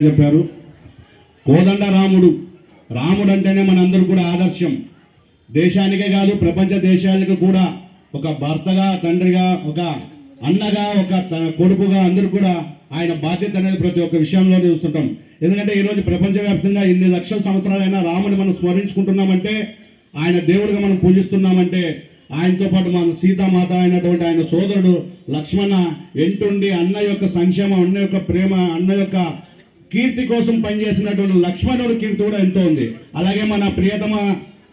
చెప్పారు. కోదండ రాముడు అంటేనే మనందరూ కూడా ఆదర్శం. దేశానికే కాదు ప్రపంచ దేశాలకు కూడా ఒక భర్తగా, తండ్రిగా, ఒక అన్నగా, ఒక కొడుకుగా అందరూ కూడా ఆయన బాధ్యత అనేది ప్రతి ఒక్క విషయంలో చూస్తుంటాం. ఎందుకంటే ఈరోజు ప్రపంచవ్యాప్తంగా ఇన్ని లక్షల సంవత్సరాలైనా రాముని మనం స్మరించుకుంటున్నామంటే, ఆయన దేవుడిగా మనం పూజిస్తున్నామంటే, ఆయనతో పాటు మన సీతామాత అయినటువంటి ఆయన సోదరుడు లక్ష్మణ ఎంటుండి అన్న యొక్క సంక్షేమం, అన్న యొక్క ప్రేమ, అన్న యొక్క కీర్తి కోసం పనిచేసినటువంటి లక్ష్మణుడు కీర్తి కూడా ఎంతో ఉంది. అలాగే మన ప్రియతమ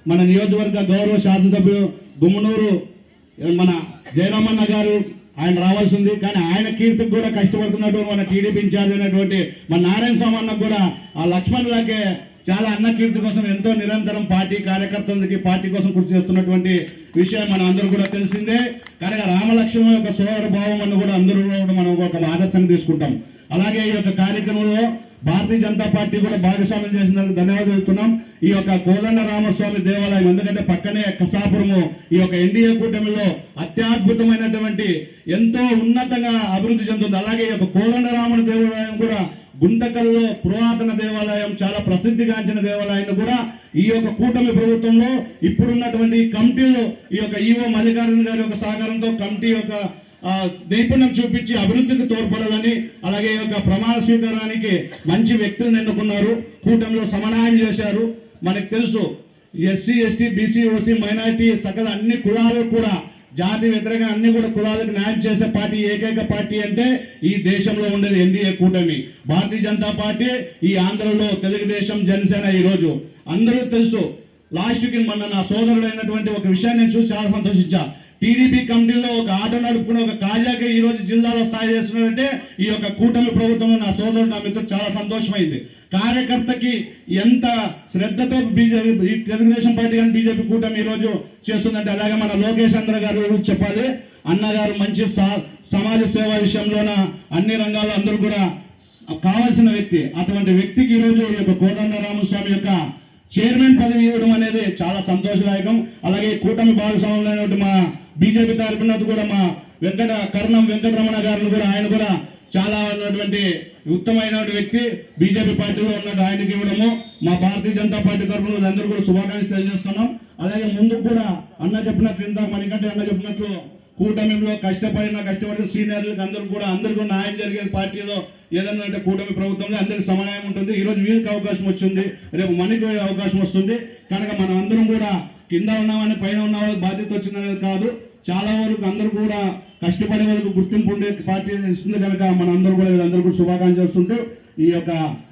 మన నియోజకవర్గ గౌరవ శాసనసభ్యులు గుమ్మనూరు మన జయరామన్న గారు ఆయన రావాల్సింది, కానీ ఆయన కీర్తికి కూడా కష్టపడుతున్నటువంటి మన టీడీపీ ఇన్ఛార్జ్ అయినటువంటి మన నారాయణ స్వామి అన్న కూడా ఆ లక్ష్మణులకే చాలా అన్న కీర్తి కోసం ఎంతో నిరంతరం పార్టీ కార్యకర్తలకి పార్టీ కోసం కృషి చేస్తున్నటువంటి విషయం మనం అందరూ కూడా తెలిసిందే. కనుక రామలక్ష్మణ యొక్క సోదర భావం అన్న కూడా అందరూ మనం ఒక ఆదర్శంగా తీసుకుంటాం. అలాగే ఈ యొక్క కార్యక్రమంలో భారతీయ జనతా పార్టీ కూడా భాగస్వామ్యం చేసినందుకు ధన్యవాదాలు చెప్తున్నాం. ఈ యొక్క కోదండ రామస్వామి దేవాలయం ఎందుకంటే పక్కనే కసాపురము ఈ యొక్క ఎన్డీఏ కూటమిలో అత్యద్భుతమైనటువంటి ఎంతో ఉన్నతంగా అభివృద్ధి చెందుతుంది. అలాగే ఈ యొక్క కోదండ రాముని దేవాలయం కూడా గుంటకల్లో పురాతన దేవాలయం, చాలా ప్రసిద్ధిగాంచిన దేవాలయాన్ని కూడా ఈ యొక్క కూటమి ప్రభుత్వంలో ఇప్పుడున్నటువంటి కమిటీలో ఈ యొక్క ఈవో మల్లికార్జున గారి యొక్క సహకారంతో కమిటీ యొక్క నైపుణ్యం చూపించి అభివృద్ధికి తోడ్పడాలని, అలాగే ఈ యొక్క ప్రమాణ స్వీకారానికి మంచి వ్యక్తులను ఎన్నుకున్నారు, కూటమిలో సమన్వయం చేశారు. మనకు తెలుసు SC, ST, BC, OC, minority సకల అన్ని కులాలు కూడా జాతి వ్యతిరేకంగా అన్ని కూడా కులాలకు న్యాయం చేసే పార్టీ ఏకైక పార్టీ అంటే ఈ దేశంలో ఉండేది ఎన్డీఏ కూటమి భారతీయ జనతా పార్టీ. ఈ ఆంధ్రలో తెలుగుదేశం, జనసేన ఈరోజు అందరూ తెలుసు. లాస్ట్కి మన నా సోదరుడు అయినటువంటి ఒక విషయాన్ని నేను చూసి చాలా సంతోషించా. టీడీపీ కమిటీలో ఒక ఆటో నడుపుకుని ఒక కాజాకి ఈ రోజు జిల్లాలో స్థాయి చేస్తున్నారంటే ఈ యొక్క కూటమి ప్రభుత్వంలో నా సోదరుడు, నా మిత్రుడు చాలా సంతోషమైంది. కార్యకర్తకి ఎంత శ్రద్ధతో బీజేపీ తెలుగుదేశం పార్టీ కానీ బీజేపీ కూటమి ఈ రోజు చేస్తుందంటే, అలాగే మన లోకేష్ చంద్ర గారు చెప్పాలి. అన్నగారు మంచి సమాజ సేవ విషయంలోన అన్ని రంగాల్లో అందరూ కూడా కావాల్సిన వ్యక్తి. అటువంటి వ్యక్తికి ఈరోజు ఈ యొక్క కోదండ రామస్వామి యొక్క చైర్మన్ పదవి ఇవ్వడం అనేది చాలా సంతోషదాయకం. అలాగే కూటమి భాగస్వామ్యంలో మా బీజేపీ తరఫున కూడా మా కర్ణం వెంకటరమణ గారిని కూడా ఆయన కూడా చాలా ఉన్నటువంటి ఉత్తమైన వ్యక్తి బీజేపీ పార్టీలో ఉన్నట్టు ఆయనకి ఇవ్వడము మా భారతీయ జనతా పార్టీ తరఫున అందరూ కూడా శుభాకాంక్షలు తెలియజేస్తున్నాం. అలాగే ముందుకు కూడా అన్న చెప్పినట్లు ఇంత మనకంటే అన్న చెప్పినట్లు కూటమిలో కష్టపడిన సీనియర్లకు అందరికీ న్యాయం జరిగేది. పార్టీలో ఏదన్నా అంటే కూటమి ప్రభుత్వంలో అందరికి సమన్వయం ఉంటుంది. ఈరోజు వీరికి అవకాశం వచ్చింది, రేపు మనకి అవకాశం వస్తుంది. కనుక మనం అందరం కూడా కింద ఉన్నామని పైన ఉన్న వాళ్ళకి బాధ్యత వచ్చిందనేది కాదు, చాలా వరకు అందరూ కూడా కష్టపడే వాళ్ళకు గుర్తింపు ఉండే పార్టీ ఇస్తుంది. కనుక మన అందరూ కూడా వీళ్ళందరూ కూడా శుభాకాంక్షలు చేస్తుంటూ ఈ యొక్క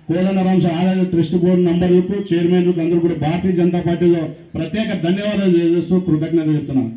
కోదండ రామస్వామి ఆదాయ ట్రస్ట్ బోర్డు నంబర్లకు, చైర్మన్లకు అందరూ కూడా భారతీయ జనతా పార్టీలో ప్రత్యేక ధన్యవాదాలు చేస్తూ కృతజ్ఞతలు చెప్తున్నాను.